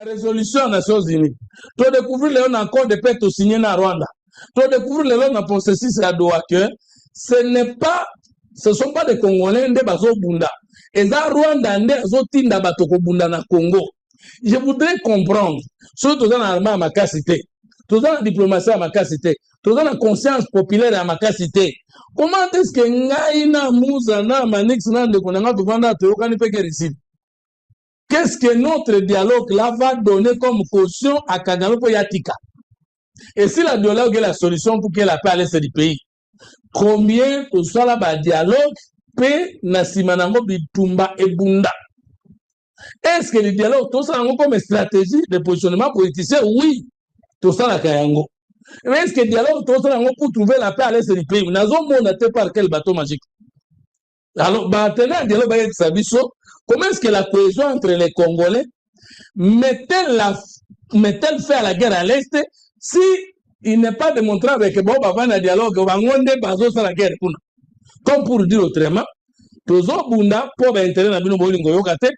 Résolution des Nations Unies. Tu découvrir le accord de paix signé na Rwanda. Tu découvrir le processus à Doha que ce sont pas des Congolais de bazo bunda. Et ça Rwanda nde tinda batoko bunda na Congo. Je voudrais comprendre. Surtout dans l'armée à ma capacité. Tout dans la diplomatie à ma capacité. Tout dans la conscience populaire à ma capacité. Comment est-ce que Ngaïna Mouza na Manix na de Konanga to vanda to kani peke ici? Qu'est-ce que notre dialogue là va donner comme caution à Kagame pour Yatika? Et si la dialogue est la solution pour que la paix à l'est du pays, combien que soit là dialogue, paix, nasimanango bitumba et bunda? Est-ce que le dialogue, tout ça comme stratégie de positionnement politicien? Oui, tout ça la Kayango. Mais est-ce que le dialogue, tout ça pour trouver la paix à l'est du pays? Nous avons monté par quel bateau magique? Alors, maintenant, le dialogue va être sabiso. Comment est-ce que la cohésion entre les Congolais met-elle fait à la guerre à l'Est si il n'est pas démontré avec bon avant le dialogue, on va baser sur la guerre. Comme pour dire autrement, tous les bunda pour intérêt na bino bolingo yokate,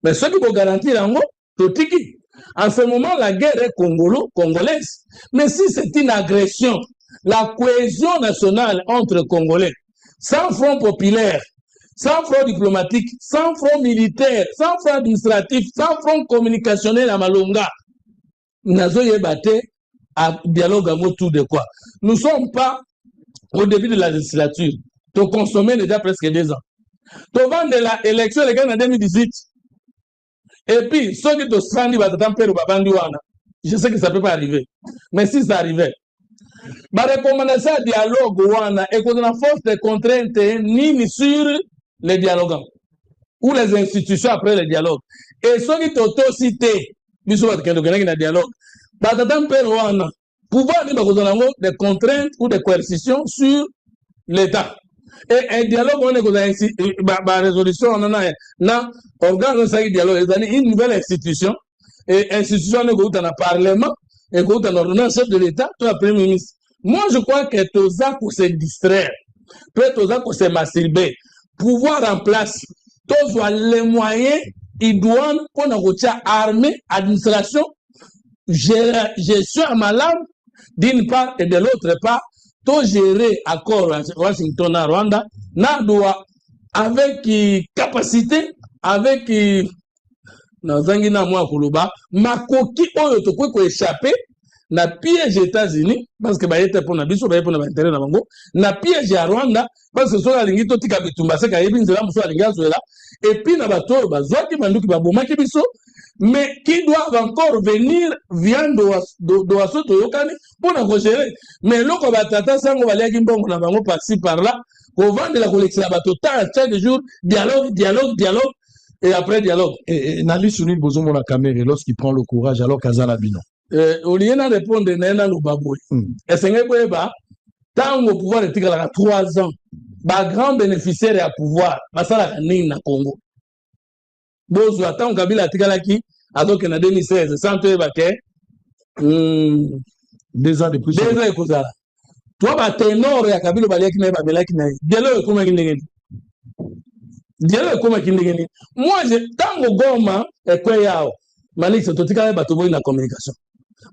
mais ceux qui vont garantir en totiki. En ce moment, la guerre est congolaise. Mais si c'est une agression, la cohésion nationale entre Congolais, sans front populaire, sans front diplomatique, sans front militaire, sans front administratif, sans front communicationnel à Malonga, nous avons battu à dialogue à tout de quoi. Nous ne sommes pas au début de la législature. Tu as consommé déjà presque 2 ans. Tu as vendu l'élection en 2018. Et puis, ceux qui te sont dit, je sais que ça ne peut pas arriver. Mais si ça arrivait, ma recommandation à dialogue, et qu'on a force de contrainte ni sur les dialoguants ou les institutions après le dialogue. Et ceux qui t'ont cité, ils sont dans dialogue. Pouvoir des contraintes ou des coercitions sur l'État. Et un dialogue, on est la résolution, on a organe de dialogue, une nouvelle institution, et institution on a un parlement, et on a un ordonnance chef de l'État, tout le premier ministre. Moi, je crois que Toza pour se distraire, peut-être Toza pour se masturber, pouvoir en place, tous les moyens, ils doivent, on a armée, administration, gestion à malade, d'une part, et de l'autre part, tout gérer accord Washington à Rwanda, avec capacité, avec Nazangina moi Kuluba, Makoki oyo to ko échapper na piège États-Unis parce que ba était pour na biso ba pour na intérêt na bango na piège à Rwanda parce que so la lingi to tika bitumba se ka yebi nzela muso la lingi azoela et puis na bato bazwaki banduki babomaki biso mais qui doivent encore venir viande do asoto yokani pour na gérer mais loko batata sango baliaki mbongo na bango par-ci par-là ko vendre la collection la bato chaque jour dialogue et après dialogue. Et Nali Sunil Bozomo la caméra lorsqu'il prend le courage alors Kazala Bino. Au lieu de répondre à Lubaboui, et c'est que tant au pouvoir est 3 ans, ba grand bénéficiaire à pouvoir, basala nini na Congo. Bozo tant Kabila tikalaki alors que en 2016 sans te baké 2 ans de plus. 2 ans et kozala. Toi ba ténor ya Kabila baliaki na ba belaki na. Delo ko ngini. Moi, tant que Goma et Kweyao, Malik, c'est tout à fait la communication.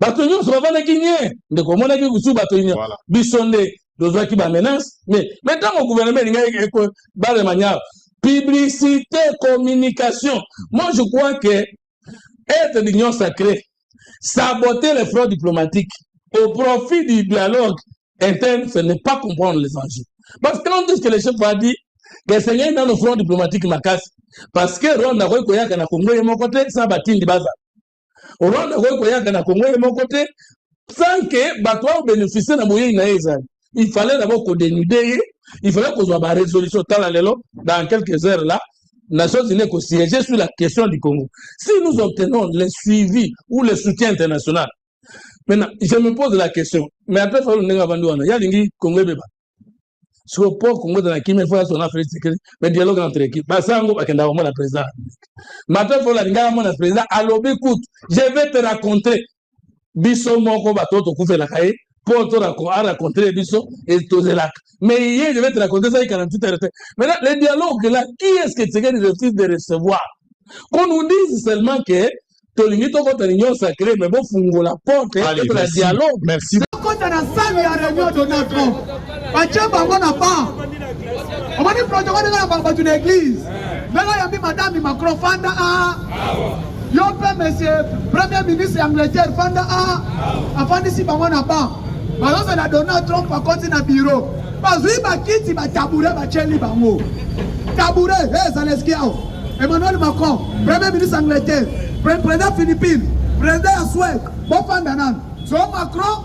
Batonio, ça va gagner. De comment on a vu que Batonio, Bissonde, d'autres qui menace. Mais tant que le gouvernement est manière, publicité, communication. Moi, je crois que être l'union sacrée, saboter les fraudes diplomatiques au profit du dialogue interne, ce n'est pas comprendre les enjeux. Parce que quand est-ce que les chefs ont dit, que c'est dans le front diplomatique Makasi parce que Rwanda ko koyaka na Congo yemo côté sans batindi baza Rwanda ko koyaka na Congo yemo côté sans que batwa bénéficier na moyen na eza il fallait d'abord qu'on dénuder il fallait qu'on soit ba résolution tala lelo dans quelques heures là Nations Unies ko siéger sur la question du Congo si nous obtenons le suivi ou le soutien international maintenant je me pose la question mais après faut ndenga bandu wana ya lingi Congo beba sur le port Congo dans la Kimi, il faut son Afrique, mais dialogue entre équipes. Basango, bakenda mon président. Maintenant, il faut la linga mon président. Alors, écoute, je vais te raconter. Biso moko bato to kufe la kaye, pour te raconter biso et tozelak. Mais hier, je vais te raconter ça, il y a 48 heures. Mais là, le dialogue là, qui est-ce que tu refuse de recevoir? Qu'on nous dise seulement que tolingi tokota réunion sacrée mais bofungo la porte et la dialogue. Merci. Kota na salle ya réunion Donald Trump. Bacha bango na ba. Omani protocole na ba tu na église. Bela yambi madame Macron fanda a. Yo pe monsieur premier ministre Angleterre fanda a. Afandi si bango na ba. Bazo na Donald Trump akoti na bureau. Bazui bakiti ba tabouret ba cheli bango. Tabouret, Zelensky ao. Emmanuel Macron, premier ministre Angleterre, président Philippines, président ya Suède, bon fanda nan. So Macron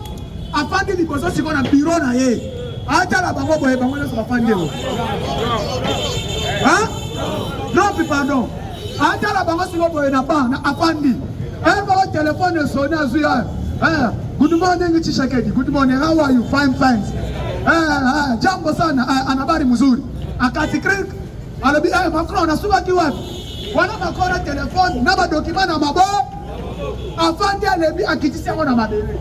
afandi liboso siko na bureau na ye. Ata la bango boye bango so afandi o. Hein? Non, pardon. Ata la bango siko boye na ba na afandi. Ba téléphone sonne azuya. Good morning Chishakedi. Good morning. How are you? Fine, fine. Jambo sana anabari mzuri. Akati krik alabi Macron nasuba kiwapi? Wana Macron na telefone na ba document na mabo. Afandi alebi akitisia na mabele.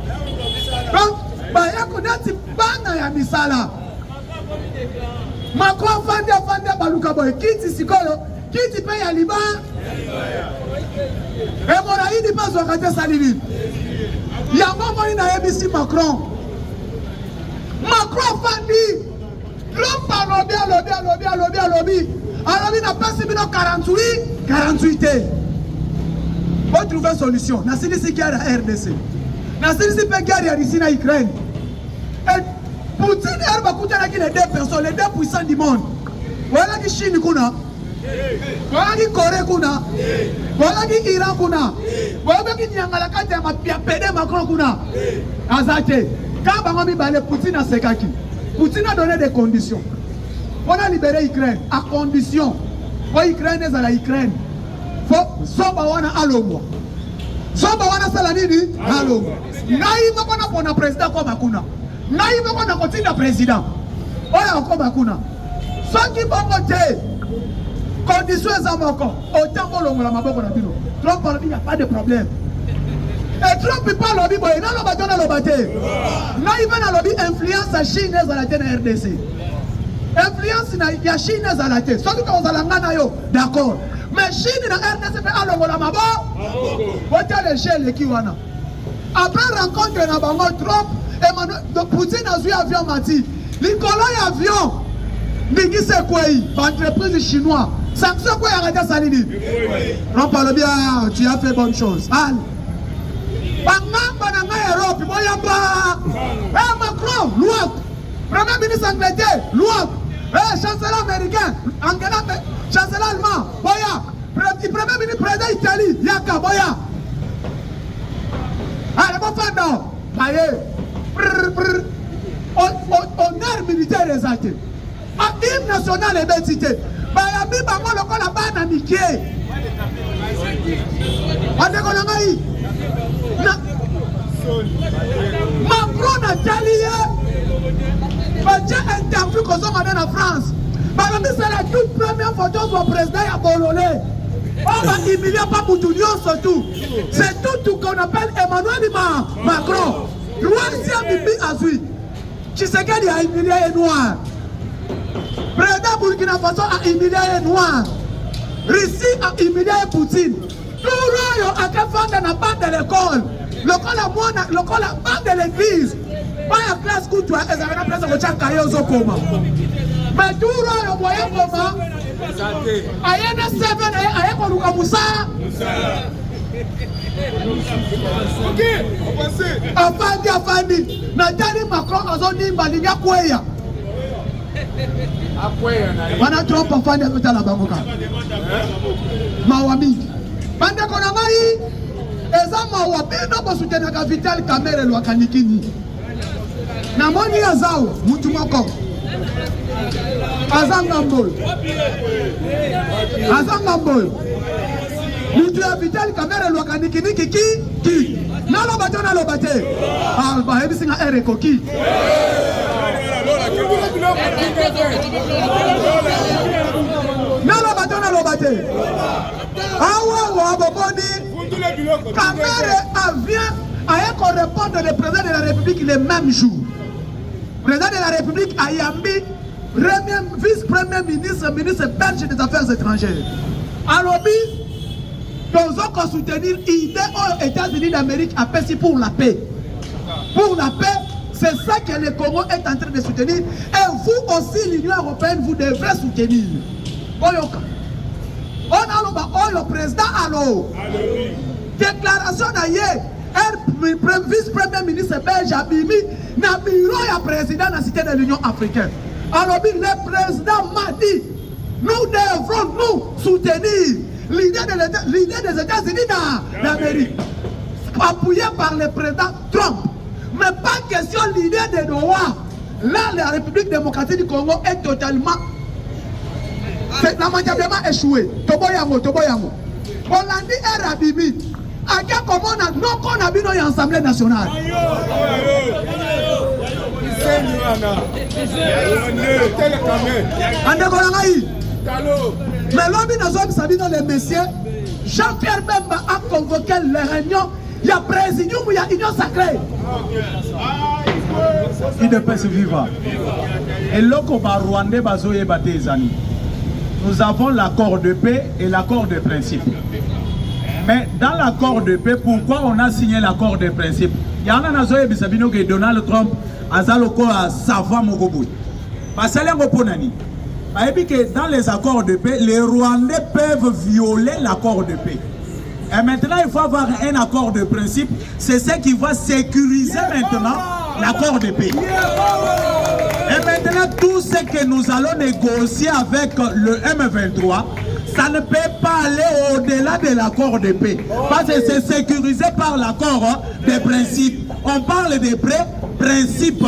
Ba yako nati bana ya misala. Macron afandi baluka boy kiti sikolo, kiti pe ya liba. Mona hidi paso akate salini. Ya mama ina ABC Macron. Macron fandi. Trump alobi. Alors n'a pas subi 48. Pour trouver solution. Na sisi qui a la RDC. Na sisi pe guerre ya Russie na Ukraine. Et Poutine elle va coûter les deux personnes, les deux puissants du monde. Voilà qui Chine kuna. Voilà qui Corée kuna. Voilà qui Iran kuna. Voilà qui nyangala kati ya mapia pede Macron kuna. Azate. Quand bango mi balé Poutine a sekaki. Poutine a donné des conditions. On a libéré l'Ukraine à condition. Pour l'Ukraine est à la Ukraine. Faut soba wana alomwa. Soba wana salanini alomwa. Naïva kona pona président comme akuna. Naïva kona continue président. Oya comme akuna. Ceux qui vont voter. Conditions ezamoko. Autant pour l'ongola maboko na bino. Trump parle, il n'y a pas de problème. Et Trump parle lobby boy. Non lo batona lo baté. Naïva na lobby influence à Chine à la RDC. Influence na ya Chine à la tête. Sauf que on a l'angana yo, d'accord. Mais Chine na RDC fait alongo la mabo. Voter les gels qui wana. Après rencontre na bango Trump, Emmanuel Poutine a vu avion mati. L'icolo avion. Nigi c'est quoi entreprise chinoise. Sanction quoi arrêter salini. On parle bien, tu as fait bonne chose. Allez. Bangamba na Europe boyamba. Macron, loi. Premier ministre Angleterre, loi. Chancelier américain, chancelier allemand, boya. Premier ministre président Italie, yaka boya. Allez, bon fanda. Baye. Honneur militaire exalté. Hymne national et bêtité. Bayambi bango lokola bana mikie. Adeko na ngai. Macron a talié. J'ai interview qu'on a dans la France. C'est la toute première photo de mon président à Bololé. On va humilier pas Moutounion surtout. C'est tout qu'on appelle Emmanuel Macron. Troisième Bibi Azui. Tshisekedi a humilié les Noirs. Président Burkina Faso a humilié les Noirs. Russie a humilié Poutine. Tout le monde a fait dans la bande de l'école. Le col a bande de l'église. Pas la classe que tu as, elles avaient la place de Tchakaye aux Okoma. Mais tout le monde voyait comment Ayana 7 Ayako Lukamusa. Afandi. Nathalie Macron a zoni Mbaliga Kweya. Wana Trump afandi à la Bangoka. Mawami. Bande Konamai. Eza Mawabi no bosutenaka Vital Kamerhe Lwakanikini. Namoni azao mutu moko azanga mboyo mutu ya Vital Kamerhe Lwakanikini ki nalo bate ba ebisinga ereko ki nalo bate awa baboni Kamerhe vient à répondre le président de la République le même jour. Le président de la République a Yambi, vice-premier ministre, ministre belge des Affaires étrangères. Alors, Nous allons soutenir l'idée aux États-Unis d'Amérique à Pessi pour la paix. Pour la paix, c'est ça que le Congo est en train de soutenir. Et vous aussi, l'Union européenne, vous devrez soutenir. On a le président alors. Déclaration d'ailleurs, vice-premier ministre belge Abimi, na bureau et président de la cité de l'Union africaine. Alors, le président m'a dit, nous devrons nous soutenir l'idée des États-Unis d'Amérique, appuyée par le président Trump. Mais pas question l'idée de Doha. Là, la République démocratique du Congo est totalement lamentablement échouée. Toboyango. Bolandi et Rabimi. À quel moment on a vu dans l'Assemblée nationale? Mais l'homme dans les messieurs, Jean-Pierre Bemba a convoqué les réunions. Il y a présidium, il y a union sacrée. Il ne peut se vivre. Et l'Okoba Rwandais Bazoye Batezani. Nous avons l'accord de paix et l'accord de principe. Mais dans l'accord de paix, pourquoi on a signé l'accord de principe? Il y en a Nazoye Bisabino que Donald Trump a zaloko à savoir Mogoboui. Parce que dans les accords de paix, les Rwandais peuvent violer l'accord de paix. Et maintenant, il faut avoir un accord de principe. C'est ce qui va sécuriser maintenant l'accord de paix. Et maintenant, tout ce que nous allons négocier avec le M23, ça ne peut pas aller au-delà de l'accord de paix. Parce que c'est sécurisé par l'accord de principe. On parle de principes.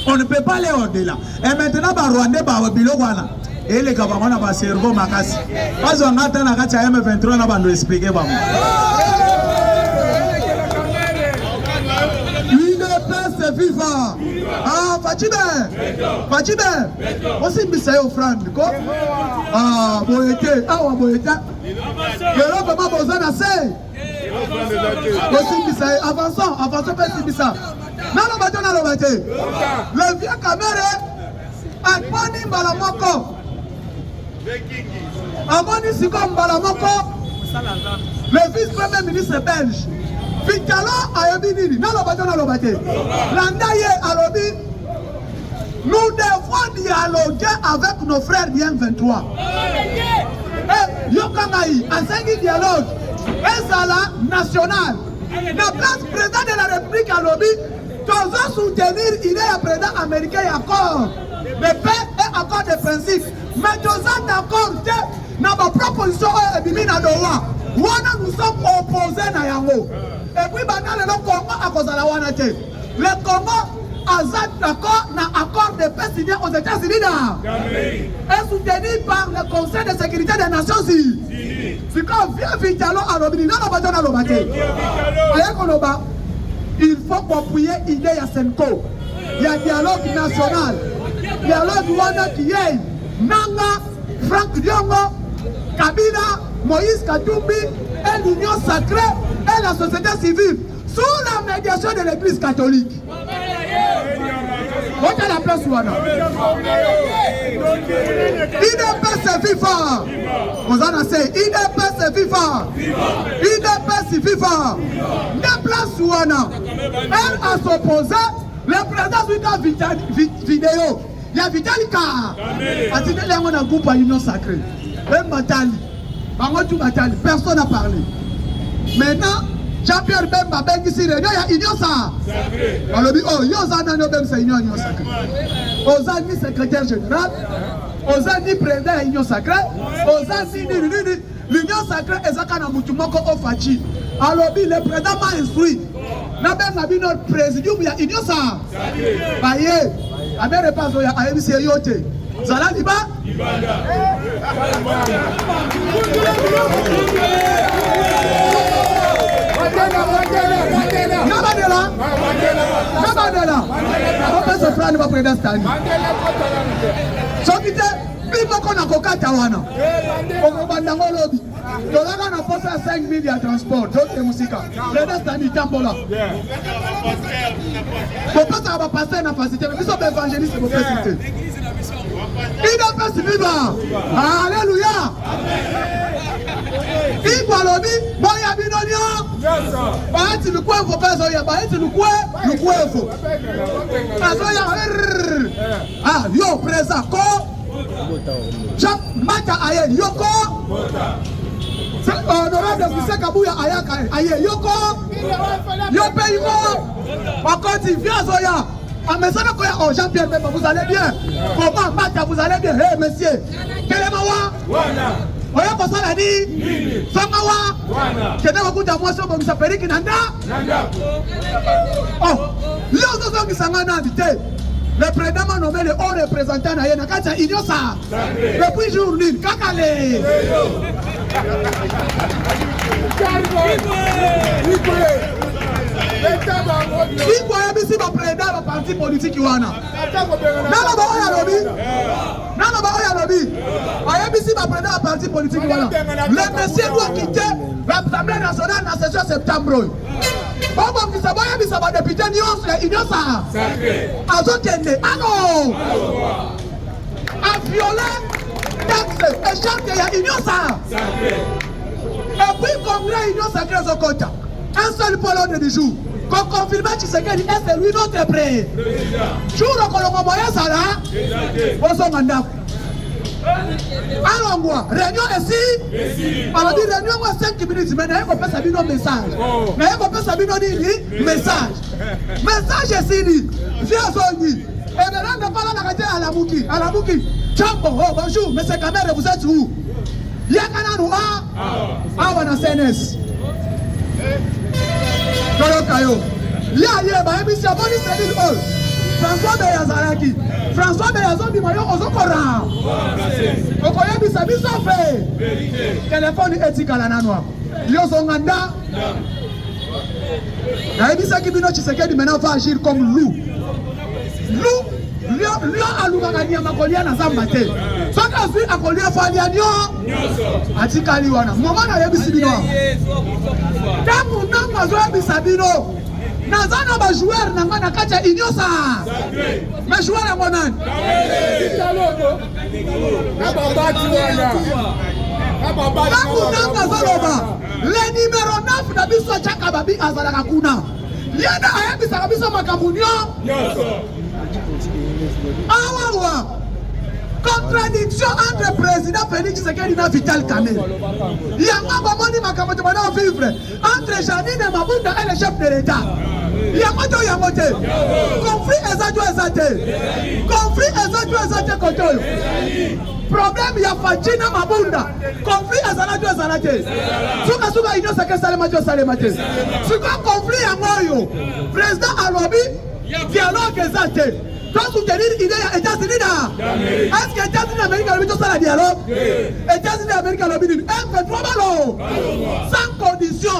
On ne peut pas aller au-delà. Et maintenant, Rwandais, Bilogwana. Et les gars, on a pas cerveau makasi. Parce qu'on attend la carte M23, on va nous expliquer. Une paix vivant. Ah, Fatime. Aussi, Missa Ofrande. Ah, Boyete. Ah, Boyete. Le comment besoin d'assez. Aussi, Missa. Avançons, Pessi Missa. Non, le vieux caméra. Akbani Balamoko. Amoni Sikom Balamoko, le vice-premier ministre belge. Vitalo Ayobinini, non l'obate. Landaye Alobi, nous devons dialoguer avec nos frères du M23. Yokangaï, à 5 dialogue, Ezala national. La place président de la République Alobi, nous allons soutenir il est un président américain et accord de paix et accord de principe. Mais nous sommes d'accord dans ma proposition de nous sommes opposés à Yango. Et puis, le Congo a causé la Wanate. Le Congo a d'accord dans l'accord de paix signé aux États-Unis et soutenu par le Conseil de sécurité des Nations Unies. C'est quand vient Vitalo à l'Obini, non, il faut appuyer l'idée de Senko. Il y a un dialogue national. Dialogue Wana qui est Nanga, Franck Diongo, Kabila, Moïse Katumbi et l'Union sacrée et la société civile sous la médiation de l'Église catholique. Votez la place Wana. IDP c'est FIFA. On en a fait. IDP c'est FIFA. IDP c'est FIFA. Des places Wana. Elle a s'opposé. Le président suit la vidéo. Il y a Vitalika. Il y a un groupe à l'Union sacrée. Même Batali. Personne n'a parlé. Maintenant, Jean-Pierre Bemba ben ici, il y a union sacrée. On dit, oh, il y a union sacrée. Oza ni secrétaire général, Oza ni président de l'union sacrée, Oza ni l'union sacrée est Zakana Mutumoko Ofachi. Alors, le président m'a instruit. N'a pas vu notre président, il y a union sacrée. Baye, la mère est pas au AMC Yote. Zala Liba? Nabadela. On peut se faire une présidence. Sokite, bimbo kona kokata wana. On va bandango lobby. Tolanga na poste à 5 000 de transport. D'autres musiques. Présidence ni tambola. Faut pas ça va passer na facilité. Mais ils sont évangélistes pour faciliter. Il a fait vivre. Alléluia. Igbo alobi boya binonio. Baeti lukwe fo peso ya baeti lukwe fo. Peso ya ah yo presa ko. Chap mata aye yoko. Honorable Fise Kabuya ayaka aye yoko. Yope yoko. Wakati viazoya. Amesana koya oh Jean-Pierre Bemba, vous allez bien? Comment Mata, vous allez bien? Hey monsieur, quel est mawa? Oya kosala ni? Songawa? Kena wakuja mwaso bomisa periki nanda? Oh, leo zozo kisangana habité. Le président m'a nommé le haut représentant na yena kacha inyosa. Depuis jour nul, kakale. Igbo yebisi ba président ba parti politique wana. Nana ba oya lobi. Ayebisi ba président ba parti politique wana. Le monsieur doit quitter l'Assemblée nationale en session septembre. Bobo misa boya bisa ba député nyonso ya inyosa. Azokende. Ano. A violer taxe et charte ya inyosa. Et puis congrès union sacrée Zokota. Un seul pôle de jour. Qu'on confirme Tshisekedi et c'est lui notre prêt. Jour au Colombo Sala. Bonsoir Mandako. Alors, réunion ici. Alors, dit réunion, moi 5 minutes. Mais n'a pas sabino message. N'a pas sabino message. Message ici dit. Viens Zoni. Et maintenant, on va l'arrêter à la Mouki. À la Mouki. Chambo, oh bonjour, monsieur Kamere, vous êtes où? Yakana Noua. Ah, on a CNS. Kayo. Ya ba ebi si aboni sedil all. François Beyazaraki. François Beyazon di mayo ozokora. Okoye bi sabi sofe. Téléphone etikala nanwa. Yo songanda. Na ebi saki bino Tshisekedi maintenant va agir comme loup. Lion aluka kanya makolia na zamba te. Soka fi akolia falia nyo. Atikali wana. Mama na yebi sibino. Tamu nanga zo yebi sabino. Nazana ba joueur nanga na kacha inyosa. Ma joueur ya monani. Tamu nanga zo loba. Le numéro 9 na biso chaka babi azalaka kuna. Yenda ayebi sakabiso makambunyo. Awawa. Contradiction entre le président Félix Tshisekedi et Vital Kamerhe. Il y a un moment où vivre entre Janine et Mabunda et le chef de l'État. Il y a un moment où conflit est conflit problème il y a Fadjina Mabunda. Conflit est Suka Inyo Sake Salemate. Suka conflit à Moyo. Président Alobi, dialogue exalté. Toi, soutenir l'idée des États-Unis là. Est-ce que les États-Unis d'Amérique ont mis ça le dialogue? Les États-Unis d'Amérique ont mis un trois ballons. Sans condition.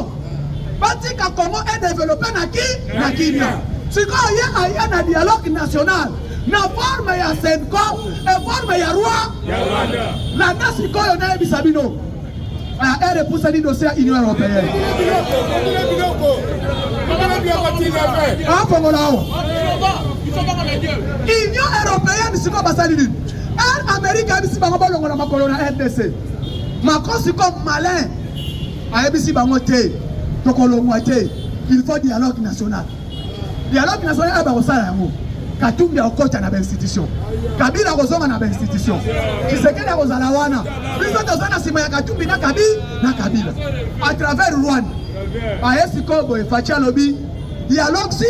Parce que comment est développé na Kenya. Si quand il y a un dialogue national, na forme ya Senko et forme ya roi. La nation qu'on a bisabino. Elle repousse les dossiers à l'Union européenne. Union européenne, c'est quoi Bassalini? L'Amérique a dit que RDC. Macron, c'est comme malin. Il faut dialogue national. Dialogue national, c'est ça. Katumbi a coach dans l'institution. Kabila a rejoint dans l'institution. Tshisekedi a rejoint la wana. Plus de deux ans, c'est Katumbi na Kabila. À travers Rwanda. Aïe Sikobo et Fatia Lobby. Dialogue, si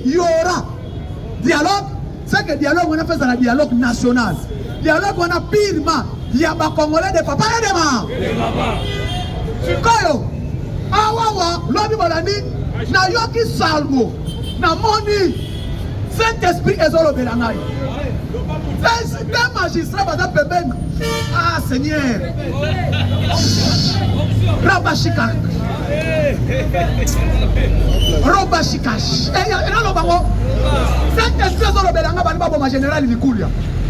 il y aura dialogue, c'est que dialogue, on a fait un dialogue national. Dialogue, on a pire, il y a des Congolais de papa et de maman. Sikoyo, Awawa, Lobby Bolani, na Yoki Salmo, na Moni. Saint-Esprit est dans le Bélangaï. Les magistrats vont permettre. Ah Seigneur. Rabashika. Robashikash. Et là, le baron. Saint-Esprit est dans le Bélangaï. Ma général Likulia.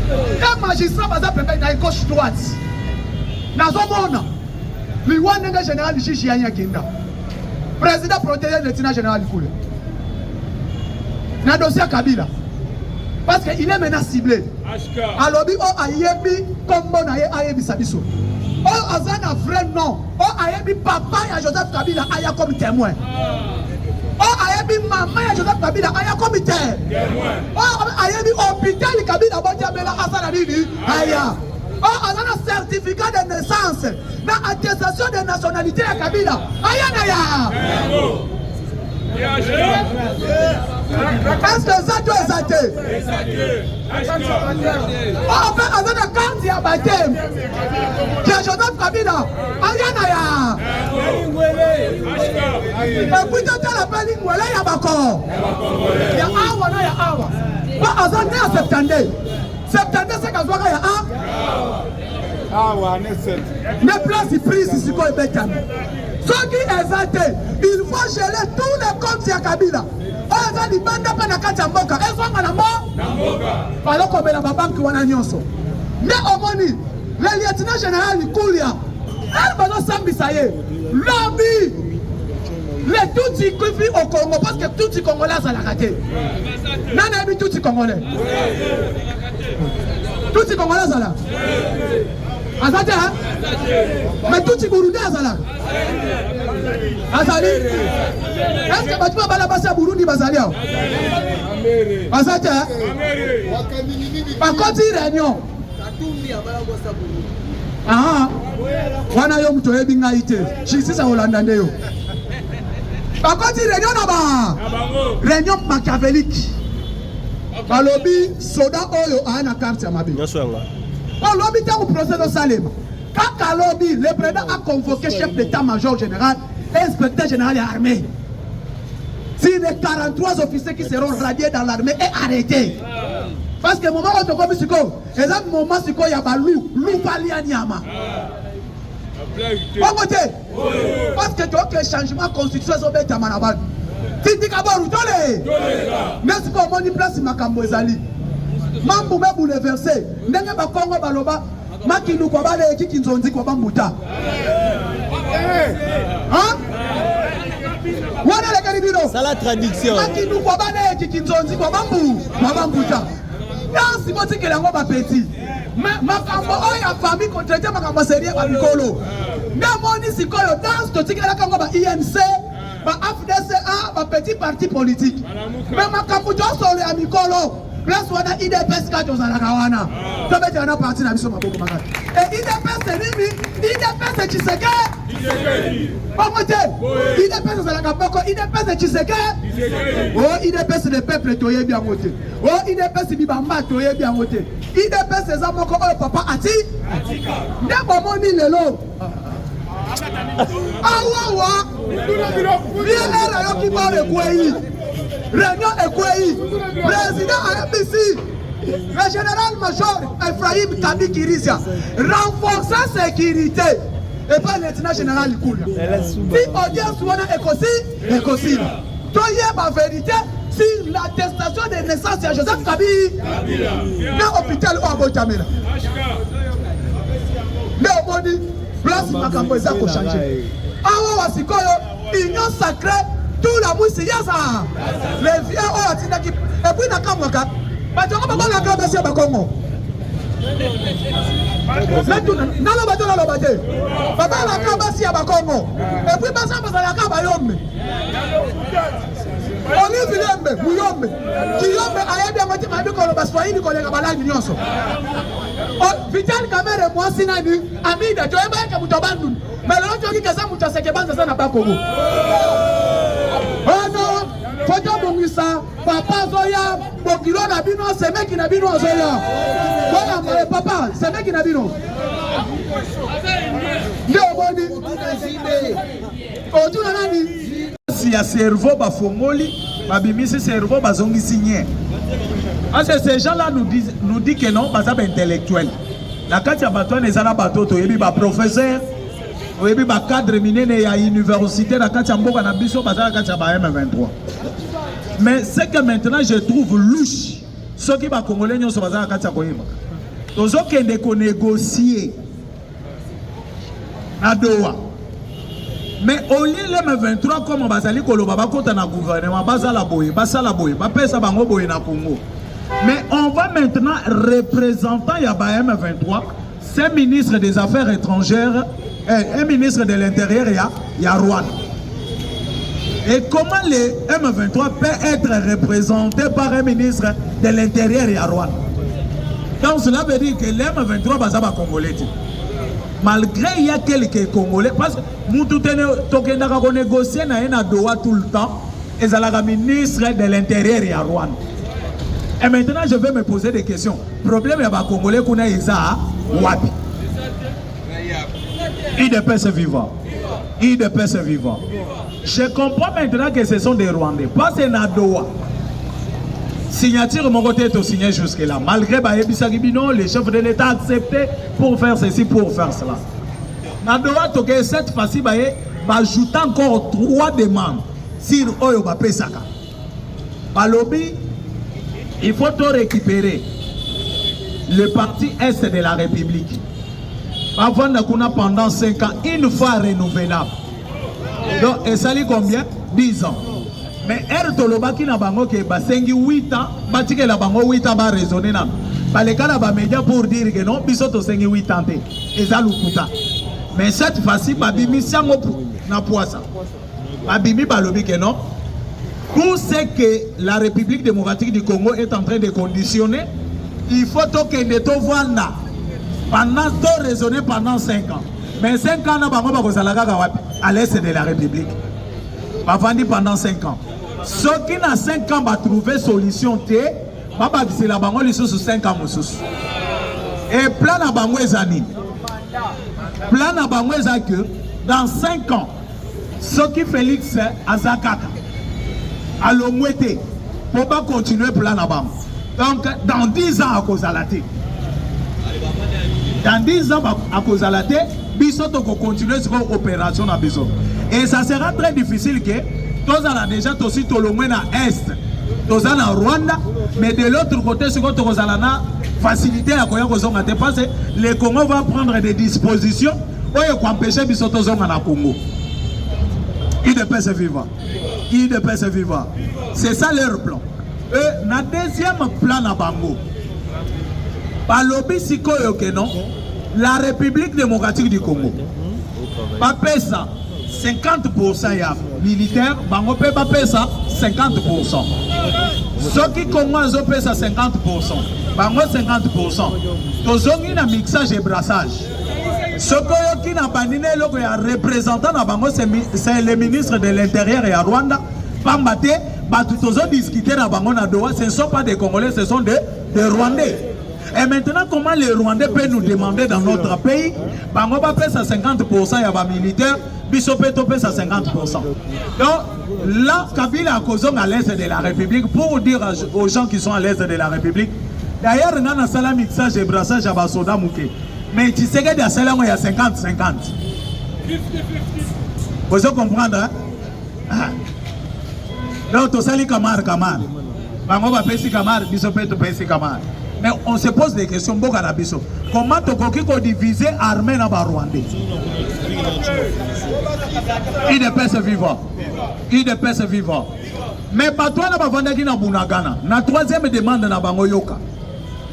Les magistrats vont permettre d'aller gauche droite. Dans un monde, le Wanda général Chichi Yanyakinda. Président protégé de l'État général Likulia. Na dossier Kabila. Parce qu'il est maintenant ciblé. Alors, il y a un combo na Ayebi Sabiso. Oh, Azana vrai nom. Oh, Ayebi papa ya Joseph Kabila aya comme témoin. Oh, Ayebi maman ya Joseph Kabila aya comme témoin. Oh, Ayebi hôpital Kabila Bondiamela Azana Nini aya. Oh, Azana certificat de naissance. Na attestation de nationalité ya Kabila aya na ya. Est-ce que ça doit être? On fait avec la carte à baptême. Joseph Kabila. Ayanaya. Et puis tu as l'appel Ingwele Yabako. Il y a Awa, il y a Awa. Pas Azan né en septembre. Septembre, c'est qu'à Zouara, il y a Awa. Mais place, il prise ici quoi il met. Ceux qui exaltent, il faut geler tous les comptes à Kabila. Oh, ils ont dit bande pas na kati mboka. Ils sont na mboka. Alors qu'on met la banque wana nyonso. Mais au moni, le lieutenant général Koulia, elle va nous sambisaye. Lobby. Les Tutsis qui vivent au Congo parce que Tutsis Congolais ça l'a raté. Nana aime Tutsis Congolais. Tutsis Congolais ça l'a. Azate hein? Mais Tutsis Burundais ça l'a. Azali. Est-ce que tu vas passer à Burundi Bazali? Azate hein? Par contre réunion. Ah, wana yo mtu ebi ngaite. Shisisa Hollanda ndeyo. Par contre réunion là-bas. Réunion machiavélique. Balobi soda oyo ana carte ya mabe. Quand lobby était au procès de Salem, quand lobby, le président a convoqué chef d'état-major général et inspecteur général de l'armée. Si les 43 officiers qui seront radiés dans l'armée et arrêtés. Parce que le moment où tu as dit que c'est un moment où il y a un loup pas lié à Niama. Parce que tu as que le changement constitutionnel sont bêtes à Manaban. Tu dis que mais ce qu'on dit place Makambo Ezali. Mambu me bouleversé. Ndenge ba Kongo baloba makindu kwa bale eki nzonzi kwa bambuta. Hein? Wana le karibino. C'est la traduction. Makindu kwa bale eki nzonzi kwa bambuta. Yansi moti ke lango ba petit. Makambo oya famille contracté makambo sérieux ba mikolo. Ndamoni sikoyo dans to tikela kango ba INC, ba AFDCA, ba petit parti politique. Mais makambo jo solo ya mikolo. Place wana IDPS ka tozala kawana. Tobe tena parti na biso maboko makati. Et IDPS nini? IDPS Tshisekedi. Pamote. IDPS zala kaboko, IDPS Tshisekedi. Oh IDPS le peuple toye bien voté. Oh IDPS bibamba toye bien voté. IDPS eza moko oyo papa ati. Ndebo moni lelo. Awa. Bien là yo ki ba le kwei. Réunion Ekweyi, président AMBC, le général-major Ephraim Tabi Kirisia, renforcer la sécurité et pas le lieutenant général Koulia. Si audience est aussi, la vérité sur l'attestation de naissance de Joseph Kabila dans l'hôpital ou à Botamela. Mais au moni, place Makambo Eza ko changer. Awa wasikoyo, union sacrée. Tout la mousse yaza les vieux ont atteint qui et puis na kamwaka bato ko ba la kabasi ba Congo nalo bato nalo bate baba la kabasi ba Congo et puis basa la kaba yombe oni vilembe muyombe kiyombe ayebi amati mabi ko lo baswahili ko le kabala nyonso o vital kamera moi sinani amida to eba ke mutobandu mais le to ki kasa mutoseke banza sana ba Congo. Oh non, faut dire Bongisa, papa Zoya, Bokilo Nabino, c'est mec qui Nabino Zoya. Voilà, papa, c'est mec qui Nabino. Si y a cerveau bafongoli, babimisi cerveau bazongi signé. Parce que ces gens-là nous disent que non, bazab intellectuel. La carte ya bateau n'est pas bateau, to yebi ba professeur. Oui, il y a un cadre miné à l'université, la Katiamboka na biso, la Katiamba M23. Mais ce que maintenant je trouve louche, ceux qui sont congolais, ils sont la Katiamboka. Tous ceux qui ont négocié à Doha. Mais au lieu de M23, comme on va aller au gouvernement, mais on va maintenant représenter M23. c'est ministre des Affaires étrangères, un ministre de l'Intérieur, il y a Rwanda. Et comment les M23 peut être représenté par un ministre de l'Intérieur et à Rwanda? Donc cela veut dire que les M23 ne sont pas congolais. Malgré il y a quelques Congolais, parce que nous tous nous négocier à Doha tout le temps, et c'est le ministre de l'Intérieur et à Rwanda. Et maintenant je vais me poser des questions. Le problème est que les Congolais connaissent ça, Wapi. IDPS vivant. IDPS vivant. Je comprends maintenant que ce sont des Rwandais. Pas c'est Nadoa. Signature, mon côté est signé jusque-là. Malgré les chefs de l'État accepté pour faire ceci, pour faire cela. Nadoa, cette fois-ci, ajoute encore 3 demandes sur Oyoba Pesaka. Balobi, il faut tout récupérer le parti Est de la République. Avant pendant 5 ans, une fois renouvelable. Donc, et ça dit combien? 10 ans. Mais Tolobaki na bango ke basengi 8 ans, batike la bango 8 ans ba raisonner na. Baleka na ba média pour dire que non, bisoto sengi 8 ans té. Eza lukuta. Mais cette fois-ci babimi sango na poisa. Babimi balobi que non. Tout ce que la République démocratique du Congo est en train de conditionner, il faut que to vanda. Pendant tout raisonner pendant 5 ans. Mais 5 ans na bango ba kozalaka wapi? À l'est de la République. Ba vandi pendant 5 ans. Ceux qui n'ont 5 ans va trouver solution T, c'est la bango sur 5 ans. Et plan à bango ezani. Plan à bango que dans 5 ans, ceux qui Félix Azakaka, à l'omouete, pour pas continuer plan à bango. Donc dans 10 ans à cause à la T. Dans 10 ans à cause à la T, Bissot va continuer sur l'opération à Bissot. Et ça sera très difficile que tous allons déjà aussi Tolomé à Est, tous allons en Rwanda, mais de l'autre côté, ce que tous allons faciliter la Congo, parce que le Congo va prendre des dispositions pour empêcher Bissot aux hommes en Congo. IDPS vivant. IDPS vivant. C'est ça leur plan. Et le deuxième plan à Bango, par lobby Sikoyo non, la République démocratique du Congo. Pas ça. 50% ya militaire, bango pe ba pesa 50%. Ceux qui commencent à pesa 50%, bango 50%. Tozongi na mixage et brassage. Ceux qui n'a pas niné le représentant na bango c'est le ministre de l'Intérieur et à Rwanda. Pambate, batu tozo discuter na bango na Doha, ce ne sont pas des Congolais, ce sont des Rwandais. Et maintenant, comment les Rwandais peuvent nous demander dans notre pays, bango ba pesa 50% ya ba militaire. Bisopé ça 50%. Donc là, Kabila a causé à l'est de la République pour dire aux gens qui sont à l'est de la République. D'ailleurs, on a un salaire mixage et brassage à Basoda Mouké. Mais tu sais qu'il y a 50-50. Vous comprenez? Hein? Donc, tu sais, Kamar. Bango va payer Kamar, Bisopé tu payes Kamar. Mais on se pose des questions, comment tu peux diviser l'armée dans le Rwandais? IDPS vivant. IDPS vivant. Mais pas toi, na bavandaki na Bunagana. Na troisième demande na bango yoka.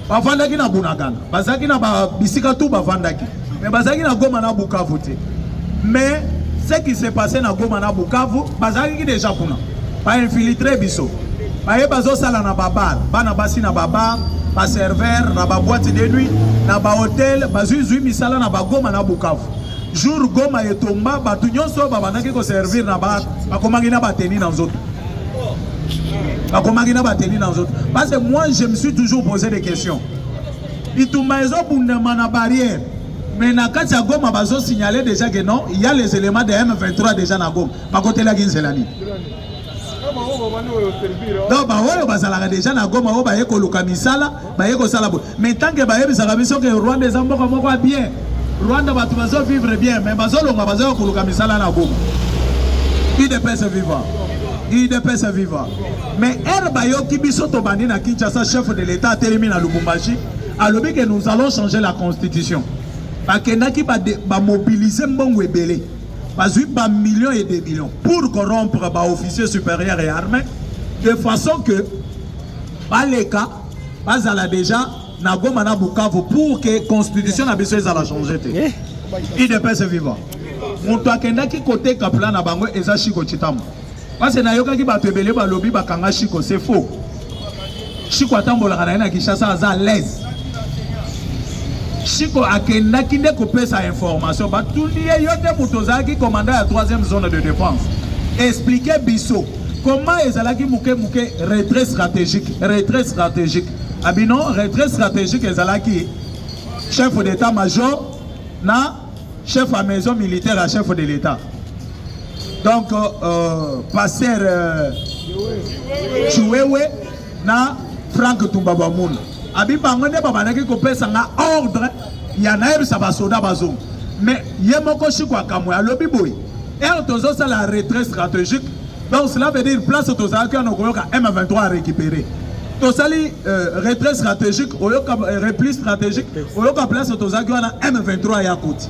Bavandaki na Bunagana. Bazaki na bisika tout bavandaki. Mais bazaki na Goma na Bukavu. Mais ce qui s'est passé na Goma na Bukavu, bazaki déjà kuna. Ba infiltrer biso. Ba yebazo sala na babar, bana basi na babar. Ba serveur, na ba boîte de nuit, na ba hôtel, ba zui misala na ba Goma na Bukavu. Jour Goma et Tomba, ba tunyon so ba banaki ko servir na ba komangi na ba teni dans autres. Ba komangi na ba teni dans autres. Parce que moi je me suis toujours posé des questions. Itumba ezo bundama na barrière. Mais na kati ya Goma bazo signaler déjà que non, il y a les éléments de M23 déjà na Goma. Ba côté la Ginzelani. Donc, bah, déjà, na Goma, bah, yeko lukamisala, bah, yeko salabo. Mais tant que bah, yebisaka biso que Rwanda est mboka moko bien, Rwanda va tout vivre bien, mais bazo longa bazo yeko lukamisala na Goma. IDPS vivant. IDPS vivant. Mais herba yoki biso to bandi na Kinshasa, chef de l'État Télémi na Lubumbashi, a lobby que nous allons changer la constitution. Parce que naki ba mobiliser mbongo ebele. Pas 8 millions et des millions pour corrompre les officiers supérieurs et armés de façon que par les cas, pas à la déjà na Goma na Bukavu pour que constitution na biso ezala changer te. IDPS vivant. Moto akendaki côté kaplan na bango eza Chiko Chitamba. Parce que na yokaki bato ebele ba lobby bakanga Chiko, c'est faux. Chiko atambola na Kinshasa aza à l'aise. Chiko akendaki nde kopesa information batuni ye yote mutozaki commandant ya 3e zone de défense. Expliquer biso comment ezalaki muke retrait stratégique. Abino retrait stratégique ezalaki chef d'état-major na chef à maison militaire à chef de l'état. Donc pasteur Chouewe na Frank Tumbabamoun. Abi bango ne babanaki kopesa nga ordre ya naebi sa basoda bazongo. Mais yemoko Chiko akamwe alobi boy. Et tozo ça la retrait stratégique. Donc cela veut dire place tozaki on okoyoka M23 à récupérer. Tosali retrait stratégique, oyoka repli stratégique, oyoka place tozaki on M23 ya koti.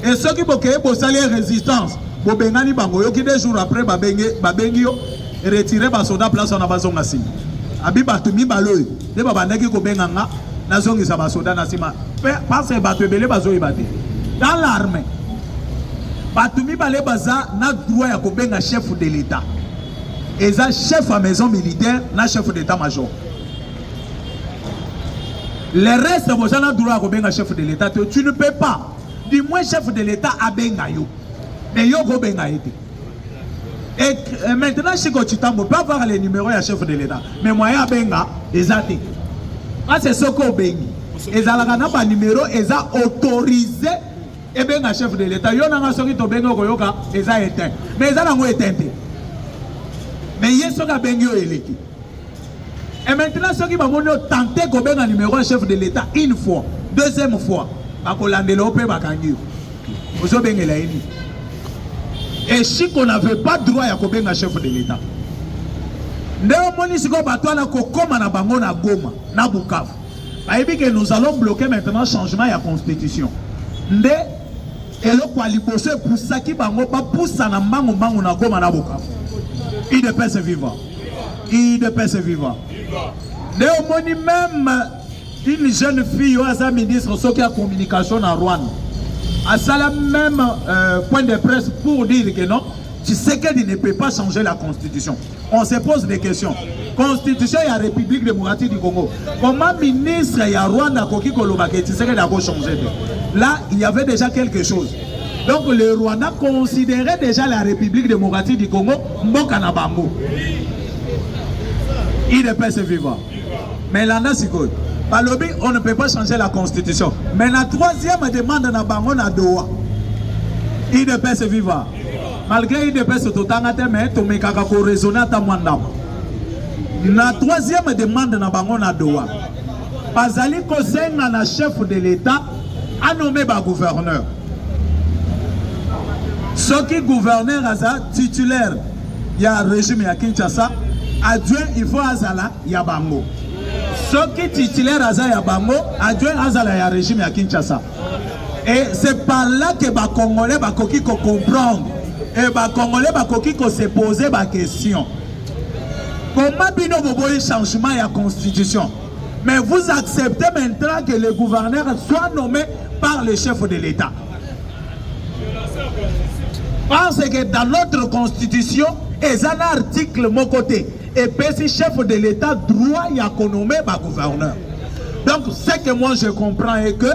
Et ceux qui boké bosali résistance, bobengani bango yoki 2 jours après babengi yo retirer basoda place on a bazonga sima. Abi batumi baloy de babandaki ko benganga nazongi sa basoda na sima parce que bato ebele bazoyi bate dans l'armée batumi balé baza na droit ya ko benga chef de l'état eza chef à maison militaire na chef d'état-major le reste boza na droit ya ko benga chef de l'état tu ne peux pas du moins chef de l'état a benga yo mais yo ko benga été. Et maintenant, Chiko Chitamba peut avoir les numéros du chef de l'État. Mais moi, je suis exact. C'est ce qu'on bengi. Et ça n'a pas numéro, et ça autorisé. Et bien, le chef de l'État, il y a un chef de l'État, et ça éteint. Mais ça n'a pas éteint. Mais il y a ce qui bengi électé. Et maintenant, ceux qui vont tenter de bengi un numéro du chef de l'État une fois, deuxième fois, ils vont l'enlever, ils vont bengi la ini. Et Chiko n'avait pas droit à kobenga chef de l'État. Ndeo moni siko batwana kokoma na bango na Goma, na Bukavu. Bayebi que nous allons bloquer maintenant changement ya constitution. Nde eloko alibose pusaki bango pa pusa na mbango na Goma na Bukavu. IDPS vivant. IDPS vivant. Ndeo moni même une jeune fille à sa ministre soki ya communication na Rwanda. À ça la même point de presse pour dire que non, tu sais qu'il ne peut pas changer la constitution. On se pose des questions. Constitution de la République démocratique du Congo. Comment ministre y a Rwanda Koki Kolobake, tu sais qu'il a changer. Là, il y avait déjà quelque chose. Donc le Rwanda considérait déjà la République démocratique du Congo Mbokanabango. Il est pas vivant. Mais là, c'est quoi? Par lobby, on ne peut pas changer la constitution. Mais la troisième demande na bango na doa. IDPS vivant. Malgré IDPS totangate mais to mekaka ko raisonner ta mwanda. La troisième demande na bango na doa. Bazali ko senga na chef de l'État a nommé ba gouverneur. Ce qui gouverneur aza titulaire ya régime ya Kinshasa, adjoint il faut azala ya bango. Ce qui titulaire Aza ya Bango, adjoint Azala ya régime à Kinshasa. Et c'est par là que les Congolais bakoki ko comprendre. Et les Congolais bakoki ko se poser la question. Comment bino boboye changement ya constitution? Mais vous acceptez maintenant que le gouverneur soit nommé par le chef de l'État. Parce que dans notre constitution, il y a un article mon côté. Et puis si chef de l'État droit y a nommé par gouverneur. Donc ce que moi je comprends est que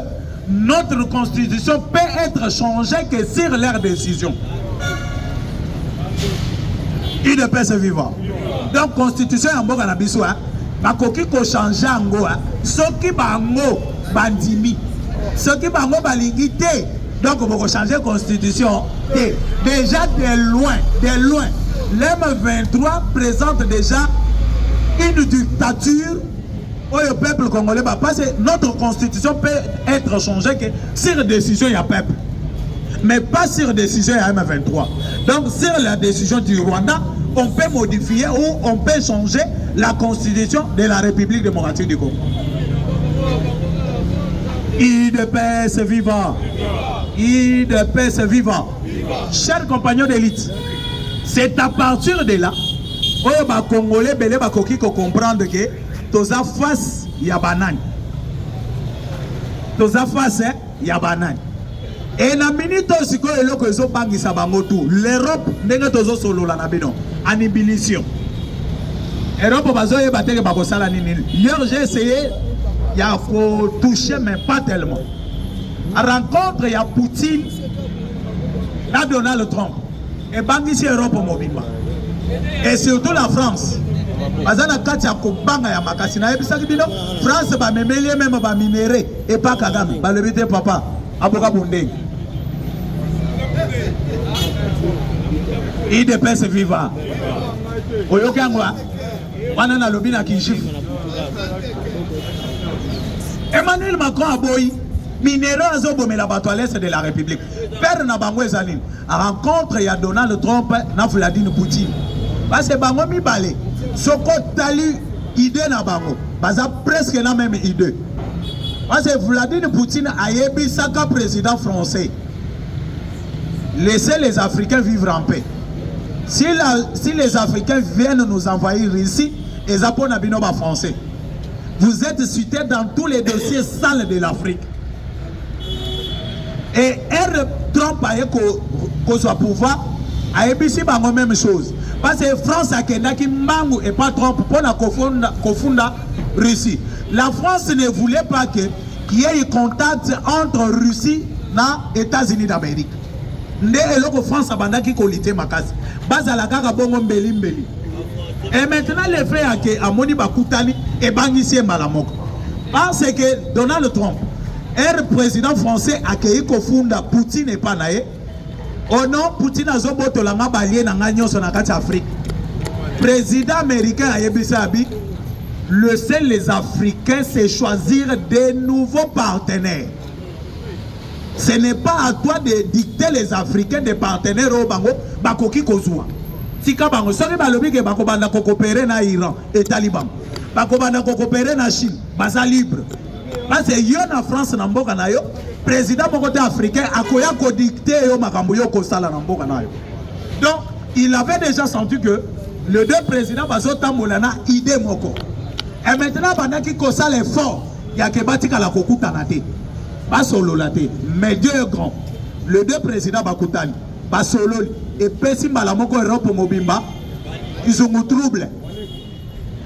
notre constitution peut être changée que sur leur décision. Il ne peut se vivre. Donc constitution en Boga na biso bakoki ko changer ango ce qui bango bandimi ce qui bango balingité donc on va changer constitution déjà de loin l'M23 présente déjà une dictature au peuple congolais parce que notre constitution peut être changée que sur décision il y a peuple mais pas sur décision il y a M23. Donc sur la décision du Rwanda on peut modifier ou on peut changer la constitution de la République démocratique du Congo. IDPS vivant. IDPS vivant. Chers compagnons d'élite, c'est à partir de là où les Congolais peuvent comprendre que tous en face il y a banane. toza face ya banani. Et na minute siko eloko ezo bangisa bango tout. L'Europe ndenge tozo solola na bino. En ébullition. Europe bazo yeba teke bakosala nini. Hier j'ai essayé ya ko toucher mais pas tellement. À rencontre ya Poutine na Donald Trump. Et bangisi Europe mobimba. Et surtout la France. Bazana kati ya kobanga ya makasi na yebisaki bino France ba memeli même ba minéré et pas Kagame. Ba lebite papa aboka bondeng. IDPS viva. Oyokangwa wana na lobi na Kinshasa. Emmanuel Macron aboyi minéraux azobomela bato à l'est de la République. Père na bango ezali a rencontre ya Donald Trump na Vladimir Poutine. Parce que bango mibale soko tali idée na bango baza presque la même idée. Parce que Vladimir Poutine a yebisaka président français. Laissez les Africains vivre en paix. Si les Africains viennent nous envahir ici, et Zapona Binoba français, vous êtes cités dans tous les dossiers sales de l'Afrique. Et Trump a eu qu'au pouvoir, a eu la même chose. Parce que France a qui mangue et pas Trump pour la confondre Russie. La France ne voulait pas qu'il y ait contact entre Russie et les États-Unis d'Amérique. La France a bandaki kolité makasi. Bazala kaka bongo mbeli mbeli. Et maintenant le fait que Amoni Bakutani et bangisi malamoko. Parce que Donald Trump, président français a accueilli Kofunda Poutine et pas naé. Oh non, Poutine a zoboto la mabalie na ngagnon son akati Afrique. Président américain a yebisabi, laissez les Africains se choisir des nouveaux partenaires. Ce n'est pas à toi de dicter les Africains des partenaires au Bango, Bakoki Kozua. Si Kabango, sorry balobi ke bako banda coopérer na Iran et Taliban. Bako banda coopérer na Chine, baza libre. Parce que yo na France na mboka na yo, président mokote africain akoya ko dicter yo makambo yo ko sala na mboka na yo. Donc, il avait déjà senti que les deux présidents bazo tambolana idée moko. Et maintenant banda ki ko sala effort, ya ke batika la kokuta na te. Pas solo la té, mais Dieu est grand. Les deux présidents Bakutani, pas solo et Pessi Malamoko Europe Mobimba, ils ont un trouble.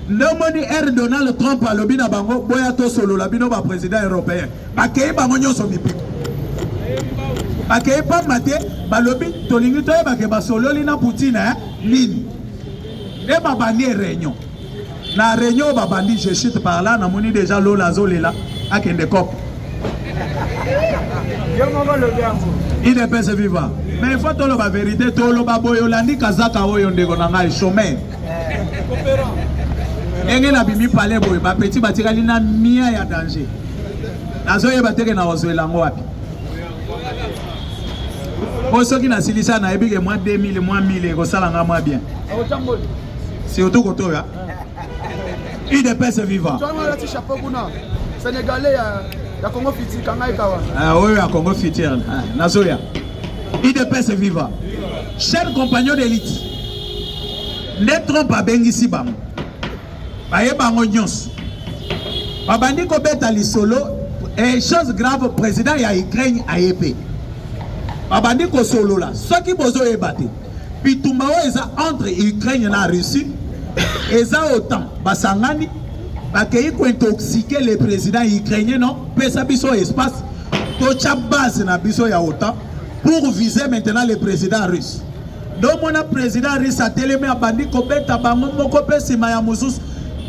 Nomoni Donald Trump a lobby na bango, boyato solo la bino ba président européen. Bakei bango nyoso mipi. Bakei pas maté, ba lobby tolingi toye bake ba solo li na Poutine ligne. Et ba bandi réunion. Na réunion ba bandi je chute par là, na moni déjà lola zolela akende cop. Il est pas vivant. Mais il faut que la vérité, tout le baboyolandi kazaka oyo ndeko nanga chômeur. Enge na bimi palais boy, ba petit batikali na mia ya danger. Nazo ye bateke na ozoelango wapi. Bosoki na silisa na ebike moins 2000 moins 1000 ko salanga moi bien. Surtout koto ya. Il est pas vivant. Sénégalais ya Congo Fiti kanga ikawa. Ah oui, à Congo Fiti. Nazoya. IDPS viva. Chers compagnons d'élite. Ne trompe pas bengisi bam. Baye bango nyos. Babandi ko beta li solo et chose grave président ya Ukraine a épée. Babandi ko solo là. Ce qui bozo ebate. Bitumba eza entre Ukraine na Russie. Eza autant basangani bakei ko intoxiquer les présidents ukrainiens non pesa biso espace to cha base na biso ya OTAN pour viser maintenant les présidents russes. Donc mon président russe a télémé abandi ko beta bango moko pesima ya mususu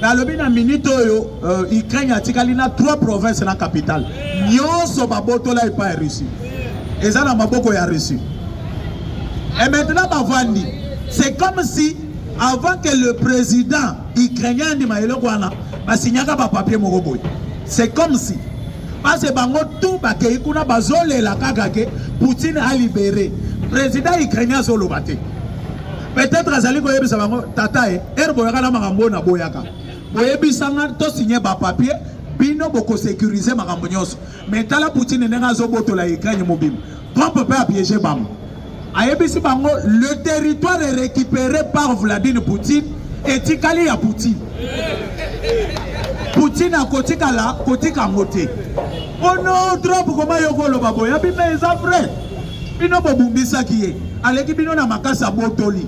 na lobi na minute oyo Ukraine atikali na 3 provinces na capitale nyonso baboto la epa Russie eza na maboko ya Russie. Et maintenant bavandi c'est comme si avant que le président ukrainien di maelo kwana basinyaka ba papier moko boy. C'est comme si parce que bango tout bakei kuna bazolela kaka ke Poutine a libéré président ukrainien solo baté. Peut-être azali ko yebisa bango tata boyaka na makambo na boyaka. Boyebisanga to signer ba papier bino boko sécuriser makambo nyonso. Mais tala Poutine nenga zo botola Ukraine mobile. Trump peut pas piéger bango. Ayebisi bango le territoire est récupéré par Vladimir Poutine et tikali ya Poutine. Poutine a kotika moté. Oh non, trop comment yoko lo babo. Ya bime eza vrai. Bino bobumbisa kiye. Aleki bino na makasa botoli.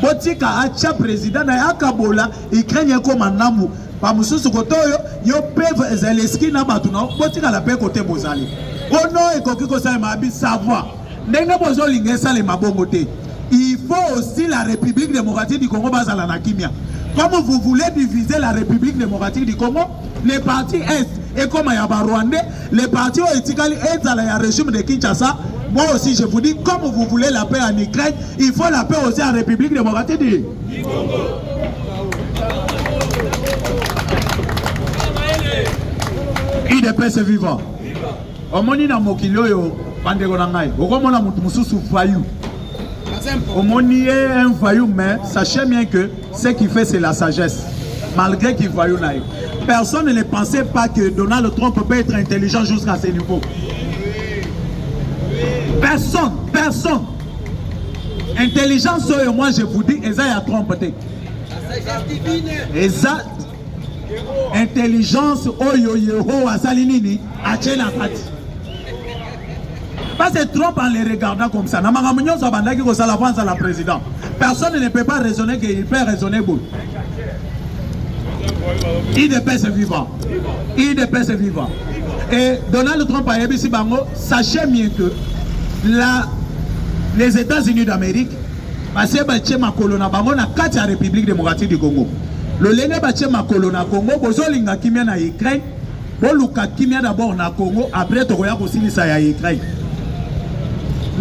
Botika acha président na yakabola Ukraine ko manamu. Ba mususu kotoyo yo peve Zelensky na batuna. Botika la pe côté bozali. Oh non, ekoki ko sa mabi savoir. Ndenge bozo lingesa le mabongo te. Il faut aussi la République démocratique du Congo bazala na kimia. Comme vous voulez diviser la République démocratique du Congo, les partis Est et comme il y a Rwandais, les partis Oetikali et dans le régime de Kinshasa, moi aussi je vous dis, comme vous voulez la paix en Ukraine, il faut la paix aussi en République démocratique du Congo. IDPS vivant. Omoni na mokilo yo bandeko na ngai. Okomona mutu mususu fayu. Omoni est un voyou, mais sachez bien que ce qu'il fait c'est la sagesse. Malgré qu'il voyou naïf. Personne ne pensait pas que Donald Trump peut être intelligent jusqu'à ce niveau. Personne. Intelligence, moi je vous dis, Eza ya trompé. Eza intelligence, oyo yeho asalinini, achela pati. Parce que Trump en les regardant comme ça, la président. Personne ne peut pas raisonner qu'il peut raisonner bon. IDPS vivant. IDPS vivant. Et Donald Trump a dit sachez bien que les États-Unis d'Amérique, parce que ma colonna bango na kati ya République démocratique du Congo. Le lenge bache ma colonna Congo, bozolinga kimia na Ukraine, boluka kimia d'abord na Congo, après tokoya kosilisa ya Ukraine.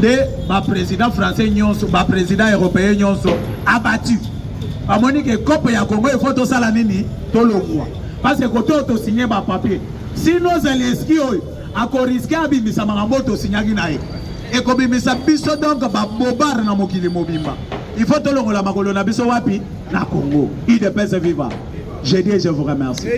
Le président français nyonso, le président européen nyonso abattu. A monique copie ya Congo il faut tout ça la nini tout le mois. Parce que quand on signé ba papier, sinon Zelensky a risqué abimisa mangambo to signaki na ye. Et comme bimisa biso donc ba bobar na mokili mobimba. Il faut tout le la makolo na biso wapi na Congo. IDPS vivant. Je dis et je vous remercie.